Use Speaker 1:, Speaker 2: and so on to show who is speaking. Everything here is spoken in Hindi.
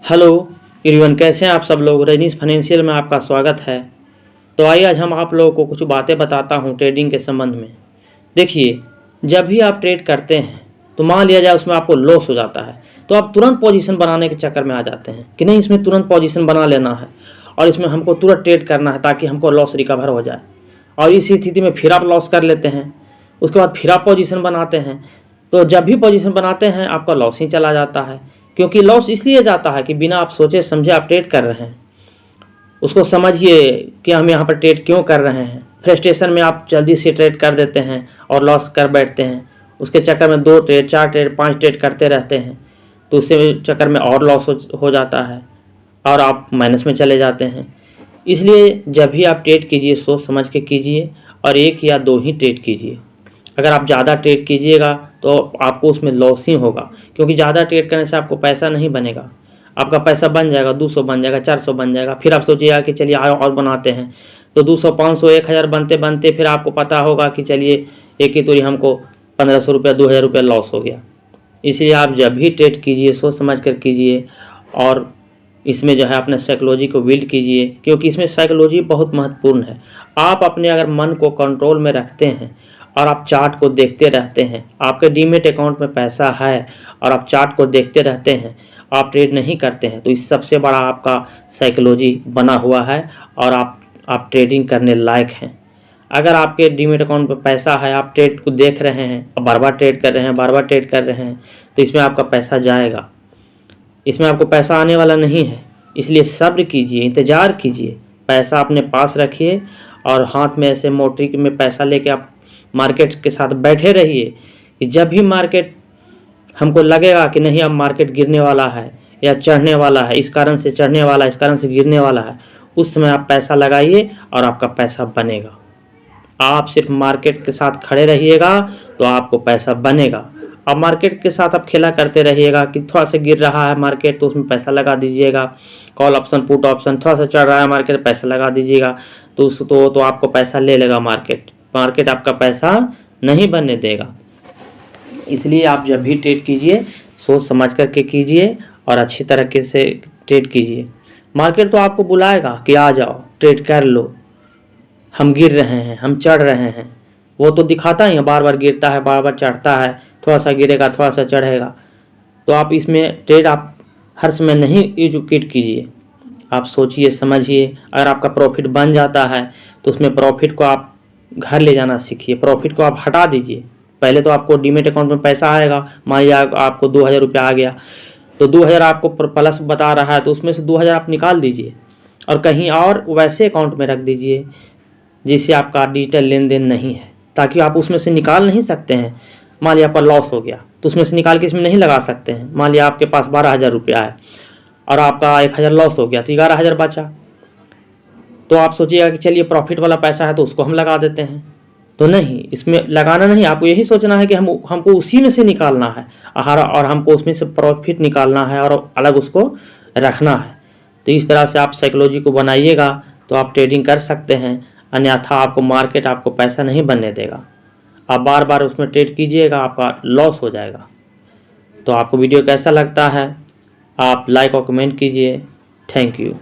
Speaker 1: हेलो एवरीवन, कैसे हैं आप सब लोग। रजनीश फाइनेंशियल में आपका स्वागत है। तो आइए आज हम आप लोगों को कुछ बातें बताता हूं ट्रेडिंग के संबंध में। देखिए, जब भी आप ट्रेड करते हैं तो मान लिया जाए उसमें आपको लॉस हो जाता है तो आप तुरंत पोजीशन बनाने के चक्कर में आ जाते हैं कि नहीं, इसमें तुरंत पोजीशन बना लेना है और इसमें हमको तुरंत ट्रेड करना है ताकि हमको लॉस रिकवर हो जाए। और इस स्थिति में फिर आप लॉस कर लेते हैं, उसके बाद फिर आप पोजीशन बनाते हैं। तो जब भी पोजीशन बनाते हैं आपका लॉस ही चला जाता है, क्योंकि लॉस इसलिए जाता है कि बिना आप सोचे समझे आप ट्रेड कर रहे हैं। उसको समझिए कि हम यहाँ पर ट्रेड क्यों कर रहे हैं। फ्रस्ट्रेशन में आप जल्दी से ट्रेड कर देते हैं और लॉस कर बैठते हैं। उसके चक्कर में 2 ट्रेड 4 ट्रेड 5 ट्रेड करते रहते हैं तो उससे चक्कर में और लॉस हो जाता है और आप माइनस में चले जाते हैं। इसलिए जब भी आप ट्रेड कीजिए सोच समझ के कीजिए और 1 या 2 ही ट्रेड कीजिए। अगर आप ज़्यादा ट्रेड कीजिएगा तो आपको उसमें लॉस ही होगा, क्योंकि ज़्यादा ट्रेड करने से आपको पैसा नहीं बनेगा। आपका पैसा बन जाएगा 200 बन जाएगा 400 बन जाएगा, फिर आप सोचिएगा कि चलिए और बनाते हैं तो 200 500 1000 बनते बनते फिर आपको पता होगा कि चलिए एक ही तोरी हमको 1500 रुपया 2000 रुपया लॉस हो गया। इसलिए आप जब भी ट्रेड कीजिए सोच समझ कर कीजिए और इसमें जो है अपने साइकोलॉजी को बिल्ड कीजिए, क्योंकि इसमें साइकोलॉजी बहुत महत्वपूर्ण है। आप अपने अगर मन को कंट्रोल में रखते हैं और आप चार्ट को देखते रहते हैं, आपके डीमेट अकाउंट में पैसा है और आप चार्ट को देखते रहते हैं, आप ट्रेड नहीं करते हैं, तो इस सबसे बड़ा आपका साइकोलॉजी बना हुआ है और आप ट्रेडिंग करने लायक हैं। अगर आपके डीमेट अकाउंट में पैसा है, आप ट्रेड को देख रहे हैं और बार बार ट्रेड कर रहे हैं बार बार ट्रेड कर रहे हैं तो इसमें आपका पैसा जाएगा, इसमें आपको पैसा आने वाला नहीं है। इसलिए सब्र कीजिए, इंतज़ार कीजिए, पैसा अपने पास रखिए और हाथ में ऐसे मोटरी में पैसा लेके आप मार्केट के साथ बैठे रहिए कि जब भी मार्केट हमको लगेगा कि नहीं अब मार्केट गिरने वाला है या चढ़ने वाला है, इस कारण से चढ़ने वाला है इस कारण से गिरने वाला है, उस समय आप पैसा लगाइए और आपका पैसा बनेगा। आप सिर्फ मार्केट के साथ खड़े रहिएगा तो आपको पैसा बनेगा। अब मार्केट के साथ आप खेला करते रहिएगा कि थोड़ा सा गिर रहा है मार्केट तो उसमें पैसा लगा दीजिएगा, कॉल ऑप्शन पुट ऑप्शन थोड़ा सा चढ़ रहा है मार्केट पैसा लगा दीजिएगा तो आपको पैसा ले लेगा मार्केट आपका पैसा नहीं बनने देगा। इसलिए आप जब भी ट्रेड कीजिए सोच समझ करके कीजिए और अच्छी तरीके से ट्रेड कीजिए। मार्केट तो आपको बुलाएगा कि आ जाओ ट्रेड कर लो, हम गिर रहे हैं हम चढ़ रहे हैं, वो तो दिखाता ही है, बार बार गिरता है बार बार चढ़ता है, थोड़ा सा गिरेगा थोड़ा सा चढ़ेगा। तो आप इसमें ट्रेड आप हर समय नहीं एजुकेट कीजिए, आप सोचिए समझिए। अगर आपका प्रॉफिट बन जाता है तो उसमें प्रॉफिट को आप घर ले जाना सीखिए, प्रॉफिट को आप हटा दीजिए। पहले तो आपको डीमेट अकाउंट में पैसा आएगा, मान लीजिए आपको 2000 रुपया आ गया तो 2000 आपको प्लस बता रहा है तो उसमें से 2000 आप निकाल दीजिए और कहीं और वैसे अकाउंट में रख दीजिए जिससे आपका डिजिटल लेन देन नहीं है, ताकि आप उसमें से निकाल नहीं सकते हैं। मान लिया आपका लॉस हो गया तो उसमें से निकाल के इसमें नहीं लगा सकते हैं। मान लिया आपके पास 12000 रुपया है और आपका 1000 लॉस हो गया तो 11000 बचा, तो आप सोचिएगा कि चलिए प्रॉफिट वाला पैसा है तो उसको हम लगा देते हैं। तो नहीं, इसमें लगाना नहीं, आपको यही सोचना है कि हमको उसी में से निकालना है और हमको उसमें से प्रॉफिट निकालना है और अलग उसको रखना है। तो इस तरह से आप साइकोलॉजी को बनाइएगा तो आप ट्रेडिंग कर सकते हैं, अन्यथा आपको मार्केट आपको पैसा नहीं बनने देगा। आप बार बार उसमें ट्रेड कीजिएगा आपका लॉस हो जाएगा। तो आपको वीडियो कैसा लगता है आप लाइक और कमेंट कीजिए। Thank you.